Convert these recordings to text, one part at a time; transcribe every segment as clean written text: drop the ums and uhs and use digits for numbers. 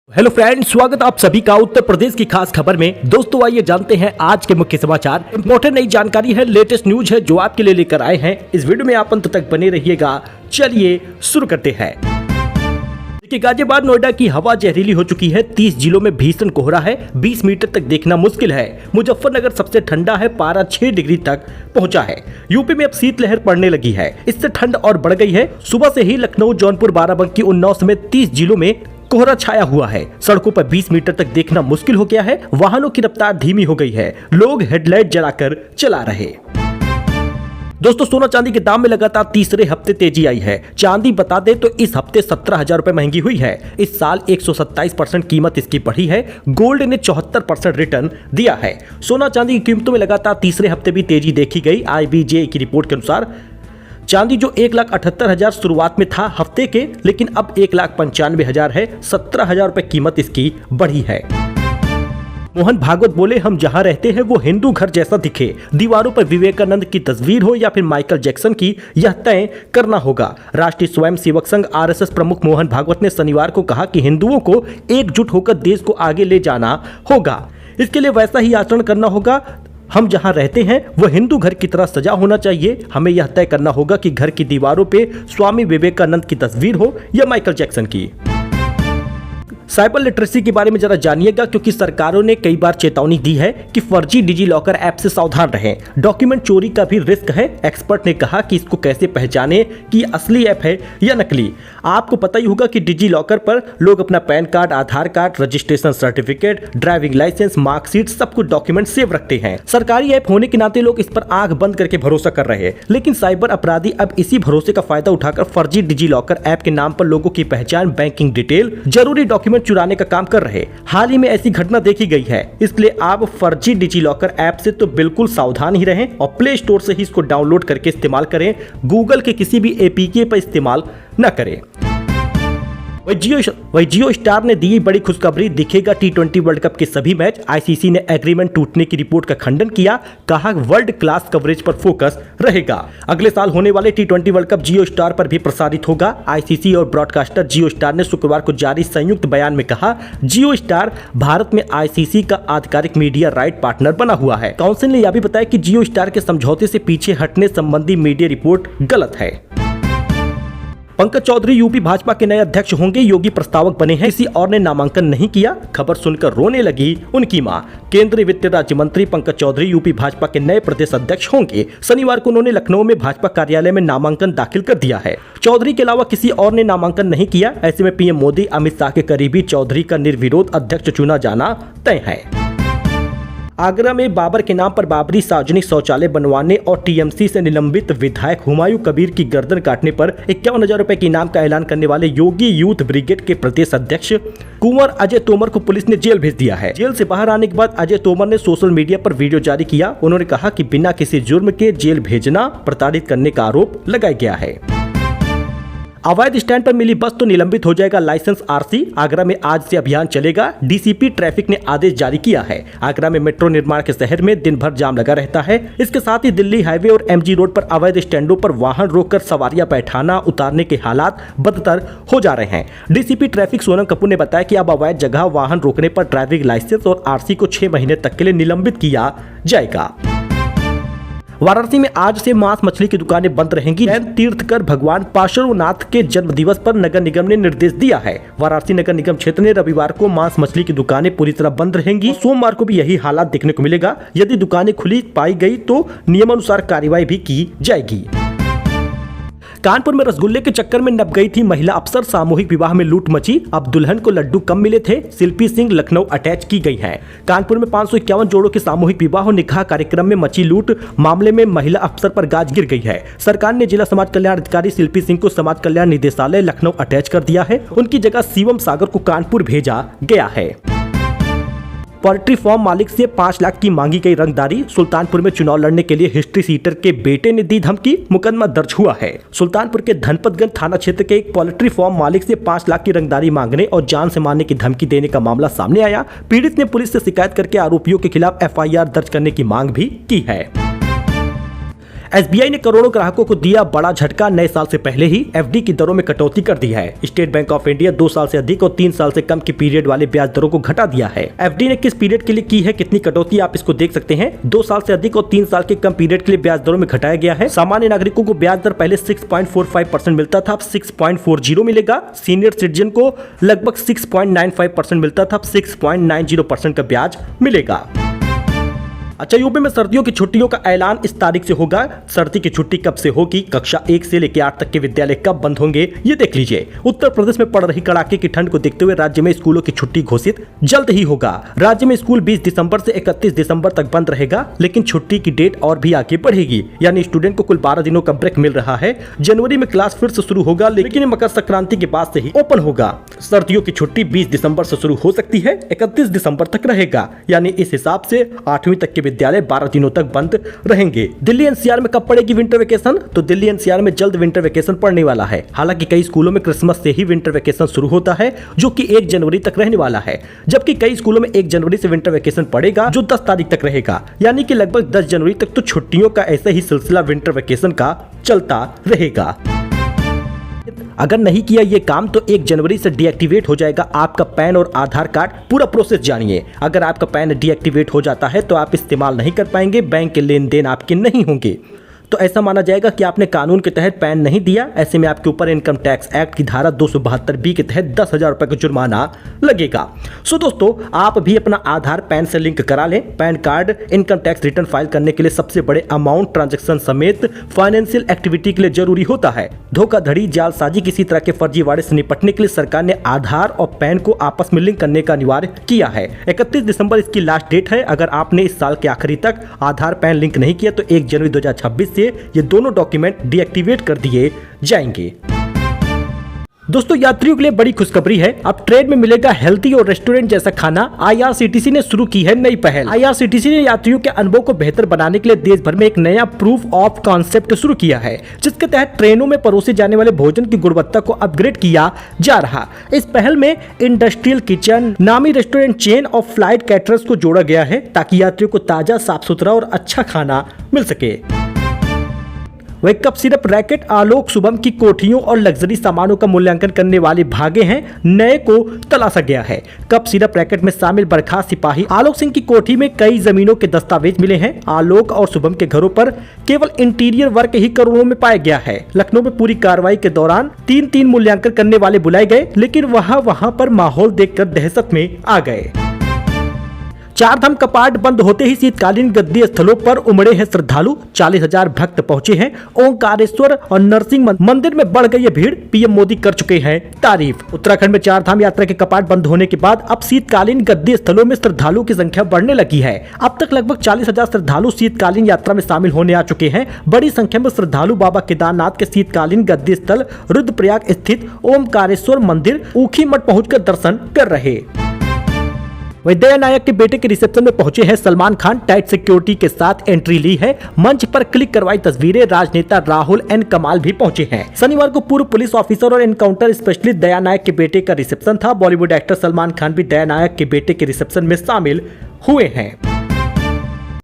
Hello friends, स्वागत आप सभी का उत्तर प्रदेश की खास खबर में। दोस्तों आइए जानते हैं आज के मुख्य समाचार। इंपॉर्टेंट नई जानकारी है, लेटेस्ट न्यूज है जो आपके लिए लेकर आए हैं। इस वीडियो में आप अंत तक बने रहिएगा। चलिए शुरू करते हैं। देखिए, गाजियाबाद नोएडा की हवा जहरीली हो चुकी है। 30 जिलों में भीषण कोहरा है, 20 मीटर तक देखना मुश्किल है। मुजफ्फरनगर सबसे ठंडा है, पारा 6 डिग्री तक पहुंचा है। यूपी में अब शीतलहर पड़ने लगी है, इससे ठंड और बढ़ गई है। सुबह से ही लखनऊ, जौनपुर, बाराबंकी, उन्नाव समेत 30 जिलों में कोहरा छाया हुआ है। सड़कों पर 20 मीटर तक देखना मुश्किल हो गया है। वाहनों की रफ्तार धीमी हो गई है। लोग हेडलाइट जलाकर चला रहे। दोस्तों, सोना चांदी के दाम में लगातार तीसरे हफ्ते तेजी आई है। चांदी बता दें तो इस हफ्ते 17,000 रुपए महंगी हुई है। इस साल 127% कीमत इसकी बढ़ी है। गोल्ड ने 74% रिटर्न दिया है। सोना चांदी की कीमतों में लगातार तीसरे हफ्ते भी तेजी देखी गई। IBJ की रिपोर्ट के अनुसार चांदी जो 1,78,000 शुरुआत में था हफ्ते के, लेकिन अब 1,95,000 है। 17,000 रुपए कीमत इसकी बढ़ी है। मोहन भागवत बोले, हम जहां रहते हैं वो हिंदू घर जैसा दिखे। दीवारों पर विवेकानंद की तस्वीर हो या फिर माइकल जैक्सन की, यह तय करना होगा। राष्ट्रीय स्वयं सेवक संघ RSS प्रमुख मोहन भागवत ने शनिवार को कहा कि हिंदुओं को एकजुट होकर देश को आगे ले जाना होगा। इसके लिए वैसा ही आचरण करना होगा। हम जहां रहते हैं वो हिंदू घर की तरह सजा होना चाहिए। हमें यह तय करना होगा कि घर की दीवारों पे स्वामी विवेकानंद की तस्वीर हो या माइकल जैक्सन की। साइबर लिटरेसी के बारे में जरा जानिएगा, क्योंकि सरकारों ने कई बार चेतावनी दी है कि फर्जी डिजी लॉकर ऐप से सावधान रहें। डॉक्यूमेंट चोरी का भी रिस्क है। एक्सपर्ट ने कहा कि इसको कैसे पहचाने कि असली ऐप है या नकली। आपको पता ही होगा कि डिजी लॉकर पर लोग अपना PAN card, Aadhaar card, registration certificate, driving licence, marksheet, सब कुछ डॉक्यूमेंट सेव रखते हैं। सरकारी ऐप होने के नाते लोग इस पर आंख बंद करके भरोसा कर रहे हैं, लेकिन साइबर अपराधी अब इसी भरोसे का फायदा उठाकर फर्जी डिजी लॉकर ऐप के नाम पर लोगों की पहचान, बैंकिंग डिटेल, जरूरी डॉक्यूमेंट चुराने का काम कर रहे। हाल ही में ऐसी घटना देखी गई है। इसलिए आप फर्जी डिजी लॉकर ऐप से तो बिल्कुल सावधान ही रहें और प्ले स्टोर से ही इसको डाउनलोड करके इस्तेमाल करें। गूगल के किसी भी APK पर इस्तेमाल न करें। वही जियो स्टार ने दी बड़ी खुशखबरी, दिखेगा T20 वर्ल्ड कप के सभी मैच। ICC ने एग्रीमेंट टूटने की रिपोर्ट का खंडन किया। कहा वर्ल्ड क्लास कवरेज पर फोकस रहेगा। अगले साल होने वाले T20 वर्ल्ड कप जियो स्टार पर भी प्रसारित होगा। ICC और ब्रॉडकास्टर जियो स्टार ने शुक्रवार को जारी संयुक्त बयान में कहा, जियो स्टार भारत में ICC का आधिकारिक मीडिया राइट पार्टनर बना हुआ है। काउंसिल ने यह भी बताया कि जियो स्टार के समझौते से पीछे हटने संबंधी मीडिया रिपोर्ट गलत है। पंकज चौधरी यूपी भाजपा के नए अध्यक्ष होंगे। योगी प्रस्तावक बने हैं, किसी और ने नामांकन नहीं किया। खबर सुनकर रोने लगी उनकी मां। केंद्रीय वित्त राज्य मंत्री पंकज चौधरी यूपी भाजपा के नए प्रदेश अध्यक्ष होंगे। शनिवार को उन्होंने लखनऊ में भाजपा कार्यालय में नामांकन दाखिल कर दिया है। चौधरी के अलावा किसी और ने नामांकन नहीं किया। ऐसे में PM मोदी, अमित शाह के करीबी चौधरी का निर्विरोध अध्यक्ष चुना जाना तय है। आगरा में बाबर के नाम पर बाबरी सार्वजनिक शौचालय बनवाने और TMC से निलंबित विधायक हुमायूं कबीर की गर्दन काटने पर 51,000 रुपए के इनाम का ऐलान करने वाले योगी यूथ ब्रिगेड के प्रदेश अध्यक्ष कुंवर अजय तोमर को पुलिस ने जेल भेज दिया है। जेल से बाहर आने के बाद अजय तोमर ने सोशल मीडिया पर वीडियो जारी किया। उन्होंने कहा कि बिना किसी जुर्म के जेल भेजना, प्रताड़ित करने का आरोप लगाया गया है। अवैध स्टैंड पर मिली बस तो निलंबित हो जाएगा लाइसेंस RC। आगरा में आज से अभियान चलेगा। DCP ट्रैफिक ने आदेश जारी किया है। आगरा में मेट्रो निर्माण के शहर में दिन भर जाम लगा रहता है। इसके साथ ही दिल्ली हाईवे और MG रोड पर अवैध स्टैंडों पर वाहन रोककर सवारियां बैठाना, उतारने के हालात बदतर हो जा रहे हैं। DCP ट्रैफिक सोनम कपूर ने बताया कि अब अवैध जगह वाहन रोकने पर ड्राइविंग लाइसेंस और RC को 6 महीने तक के लिए निलंबित किया जाएगा। वाराणसी में आज से मांस मछली की दुकानें बंद रहेंगी। जैन तीर्थकर भगवान पार्श्वनाथ के जन्म दिवस पर नगर निगम ने निर्देश दिया है। वाराणसी नगर निगम क्षेत्र ने रविवार को मांस मछली की दुकानें पूरी तरह बंद रहेंगी। सोमवार को भी यही हालात देखने को मिलेगा। यदि दुकानें खुली पाई गई तो नियमानुसार कार्रवाई भी की जाएगी। कानपुर में रसगुल्ले के चक्कर में नप गई थी महिला अफसर। सामूहिक विवाह में लूट मची। अब दुल्हन को लड्डू कम मिले थे। शिल्पी सिंह लखनऊ अटैच की गई हैं। कानपुर में 551 जोड़ों के सामूहिक विवाह और निकाह कार्यक्रम में मची लूट मामले में महिला अफसर पर गाज गिर गई है। सरकार ने जिला समाज कल्याण अधिकारी शिल्पी सिंह को समाज कल्याण निदेशालय लखनऊ अटैच कर दिया है। उनकी जगह शिवम सागर को कानपुर भेजा गया है। पोल्ट्री फार्म मालिक से 5 लाख की मांगी गई रंगदारी। सुल्तानपुर में चुनाव लड़ने के लिए हिस्ट्री सीटर के बेटे ने दी धमकी। मुकदमा दर्ज हुआ है। सुल्तानपुर के धनपतगंज थाना क्षेत्र के एक पोल्ट्री फार्म मालिक से 5 लाख की रंगदारी मांगने और जान से मारने की धमकी देने का मामला सामने आया। पीड़ित ने पुलिस से शिकायत करके आरोपियों के खिलाफ FIR दर्ज करने की मांग भी की है। एसबीआई ने करोड़ों ग्राहकों को दिया बड़ा झटका। नए साल से पहले ही एफडी की दरों में कटौती कर दी है। स्टेट बैंक ऑफ इंडिया 2 साल से अधिक और 3 साल से कम की पीरियड वाले ब्याज दरों को घटा दिया है। एफडी ने किस पीरियड के लिए की है, कितनी कटौती, आप इसको देख सकते हैं। 2 साल से अधिक और 3 साल के कम पीरियड के लिए ब्याज दरों में घटाया गया है। सामान्य नागरिकों को ब्याज दर पहले 6.45% मिलता था, अब 6.40 मिलेगा। सीनियर सिटीजन को लगभग 6.95% मिलता था, अब 6.90% का ब्याज मिलेगा। अच्छा, यूपी में सर्दियों की छुट्टियों का ऐलान इस तारीख से होगा। सर्दी की छुट्टी कब से होगी, कक्षा 1 से लेकर 8 तक के विद्यालय कब बंद होंगे, ये देख लीजिए। उत्तर प्रदेश में पड़ रही कड़ाके की ठंड को देखते हुए राज्य में स्कूलों की छुट्टी घोषित जल्द ही होगा। राज्य में स्कूल 20 दिसंबर से 31 दिसंबर तक बंद रहेगा, लेकिन छुट्टी की डेट और भी आगे बढ़ेगी, यानी स्टूडेंट को कुल 12 दिनों का ब्रेक मिल रहा है। जनवरी में क्लास फिर से शुरू होगा, लेकिन मकर संक्रांति के बाद से ही ओपन होगा। सर्दियों की छुट्टी 20 दिसंबर से शुरू हो सकती है, 31 दिसंबर तक रहेगा, यानी इस हिसाब से 8वीं तक के विद्यालय 12 दिनों तक बंद रहेंगे। दिल्ली एनसीआर में कब पड़ेगी विंटर वेकेशन, तो दिल्ली एनसीआर में जल्द विंटर वेकेशन पड़ने वाला है। हालांकि कई स्कूलों में क्रिसमस से ही विंटर वेकेशन शुरू होता है, जो कि 1 जनवरी तक रहने वाला है, जबकि कई स्कूलों में 1 जनवरी से विंटर वेकेशन पड़ेगा, जो 10 तारीख तक रहेगा। यानी कि लगभग 10 जनवरी तक तो छुट्टियों का ऐसा ही सिलसिला विंटर वेकेशन का चलता रहेगा। अगर नहीं किया ये काम तो 1 जनवरी से डीएक्टिवेट हो जाएगा आपका पैन और आधार कार्ड। पूरा प्रोसेस जानिए। अगर आपका पैन डीएक्टिवेट हो जाता है तो आप इस्तेमाल नहीं कर पाएंगे, बैंक के लेन देन आपके नहीं होंगे, तो ऐसा माना जाएगा कि आपने कानून के तहत पैन नहीं दिया। ऐसे में आपके ऊपर इनकम टैक्स एक्ट की धारा 272B के तहत 10,000 रुपए का जुर्माना लगेगा। सो दोस्तों, आप भी अपना आधार पैन से लिंक करा लें। Pan card income tax return file करने के लिए सबसे बड़े अमाउंट ट्रांजैक्शन समेत फाइनेंशियल एक्टिविटी के लिए जरूरी होता है। धोखाधड़ी, जालसाजी, किसी तरह के फर्जीवाड़े से निपटने के लिए सरकार ने आधार और पैन को आपस में लिंक करने का अनिवार्य किया है। 31 दिसंबर इसकी लास्ट डेट है। अगर आपने इस साल के आखिरी तक आधार पैन लिंक नहीं किया तो 1 जनवरी 2026 ये दोनों डॉक्यूमेंट डीएक्टिवेट कर दिए जाएंगे। दोस्तों, यात्रियों के लिए बड़ी खुशखबरी है। अब ट्रेन में मिलेगा हेल्थी और रेस्टोरेंट जैसा खाना। आईआरसीटीसी ने शुरू की है नई पहल। आईआरसीटीसी ने यात्रियों के अनुभव को बेहतर बनाने के लिए देश भर में एक नया प्रूफ ऑफ कॉन्सेप्ट शुरू किया है, जिसके तहत ट्रेनों में परोसे जाने वाले भोजन की गुणवत्ता को अपग्रेड किया जा रहा। इस पहल में इंडस्ट्रियल किचन, नामी रेस्टोरेंट चेन और फ्लाइट कैटरर्स को जोड़ा गया है, ताकि यात्रियों को ताजा, साफ सुथरा और अच्छा खाना मिल सके। वही कप सिरप, रैकेट, आलोक शुभम की कोठियों और लग्जरी सामानों का मूल्यांकन करने वाले भागे हैं नए को तलाशा गया है। कप सिरप रैकेट में शामिल बर्खास्त सिपाही आलोक सिंह की कोठी में कई जमीनों के दस्तावेज मिले हैं। आलोक और शुभम के घरों पर केवल इंटीरियर वर्क ही करोड़ों में पाया गया है। लखनऊ में पूरी कार्रवाई के दौरान 3 मूल्यांकन करने वाले बुलाए गए, लेकिन वहां पर माहौल देखकर दहशत में आ गए। 4 धाम कपाट बंद होते ही शीतकालीन गद्दी स्थलों पर उमड़े हैं श्रद्धालु। 40,000 भक्त पहुंचे हैं। ओंकारेश्वर और नरसिंह मंदिर में बढ़ गई है भीड़। पीएम मोदी कर चुके हैं तारीफ। उत्तराखंड में 4 धाम यात्रा के कपाट बंद होने के बाद अब शीतकालीन गद्दी स्थलों में श्रद्धालुओं की संख्या बढ़ने लगी है। अब तक लगभग 40,000 श्रद्धालु शीतकालीन यात्रा में शामिल होने आ चुके हैं। बड़ी संख्या में श्रद्धालु बाबा केदारनाथ के शीतकालीन गद्दी स्थल रुद्रप्रयाग स्थित ओमकारेश्वर मंदिर ऊखीमठ पहुंचकर दर्शन कर रहे। वही दया नायक के बेटे के रिसेप्शन में पहुंचे हैं सलमान खान। टाइट सिक्योरिटी के साथ एंट्री ली है। मंच पर क्लिक करवाई तस्वीरें। राजनेता राहुल एन कमाल भी पहुंचे हैं। शनिवार को पूर्व पुलिस ऑफिसर और एनकाउंटर स्पेशलिस्ट दया नायक के बेटे का रिसेप्शन था। बॉलीवुड एक्टर सलमान खान भी दया नायक के बेटे के रिसेप्शन में शामिल हुए हैं।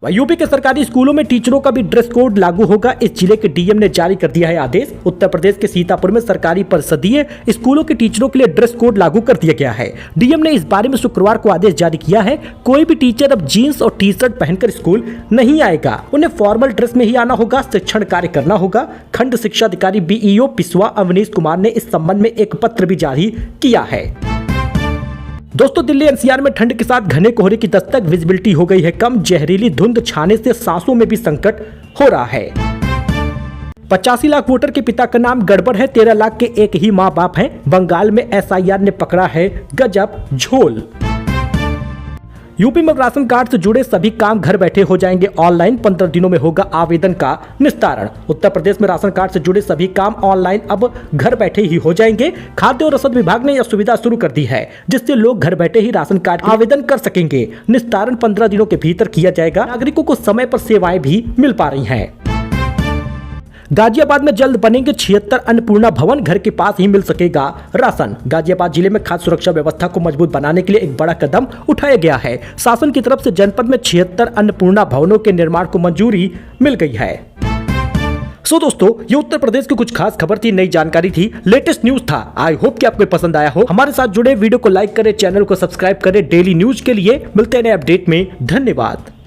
यूपी के सरकारी स्कूलों में टीचरों का भी ड्रेस कोड लागू होगा। इस जिले के डीएम ने जारी कर दिया है आदेश। उत्तर प्रदेश के सीतापुर में सरकारी परिषदीय स्कूलों के टीचरों के लिए ड्रेस कोड लागू कर दिया गया है। डीएम ने इस बारे में शुक्रवार को आदेश जारी किया है। कोई भी टीचर अब जीन्स और टी शर्ट पहनकर स्कूल नहीं आएगा। उन्हें फॉर्मल ड्रेस में ही आना होगा। शिक्षण कार्य करना होगा। खंड शिक्षा अधिकारी बीईओ पिस्वा अवनीश कुमार ने इस संबंध में एक पत्र भी जारी किया है। दोस्तों, दिल्ली एनसीआर में ठंड के साथ घने कोहरे की दस्तक। विजिबिलिटी हो गई है कम। जहरीली धुंध छाने से सांसों में भी संकट हो रहा है। 85 लाख वोटर के पिता का नाम गड़बड़ है। 13 लाख के एक ही माँ बाप हैं। बंगाल में एसआईआर ने पकड़ा है गजब झोल। यूपी में राशन कार्ड से जुड़े सभी काम घर बैठे हो जाएंगे ऑनलाइन। 15 दिनों में होगा आवेदन का निस्तारण। उत्तर प्रदेश में राशन कार्ड से जुड़े सभी काम ऑनलाइन अब घर बैठे ही हो जाएंगे। खाद्य और रसद विभाग ने यह सुविधा शुरू कर दी है, जिससे लोग घर बैठे ही राशन कार्ड आवेदन कर सकेंगे। निस्तारण 15 दिनों के भीतर किया जाएगा। नागरिकों को समय पर सेवाएं भी मिल पा रही हैं। गाजियाबाद में जल्द बनेंगे 76 अन्नपूर्णा भवन। घर के पास ही मिल सकेगा राशन। गाजियाबाद जिले में खाद्य सुरक्षा व्यवस्था को मजबूत बनाने के लिए एक बड़ा कदम उठाया गया है। शासन की तरफ से जनपद में 76 अन्नपूर्णा भवनों के निर्माण को मंजूरी मिल गई है। सो दोस्तों, ये उत्तर प्रदेश की कुछ खास खबर थी, नई जानकारी थी, लेटेस्ट न्यूज था। आई होप कि आपको पसंद आया हो। हमारे साथ जुड़े, वीडियो को लाइक करें, चैनल को सब्सक्राइब करें। डेली न्यूज के लिए मिलते हैं नए अपडेट में। धन्यवाद।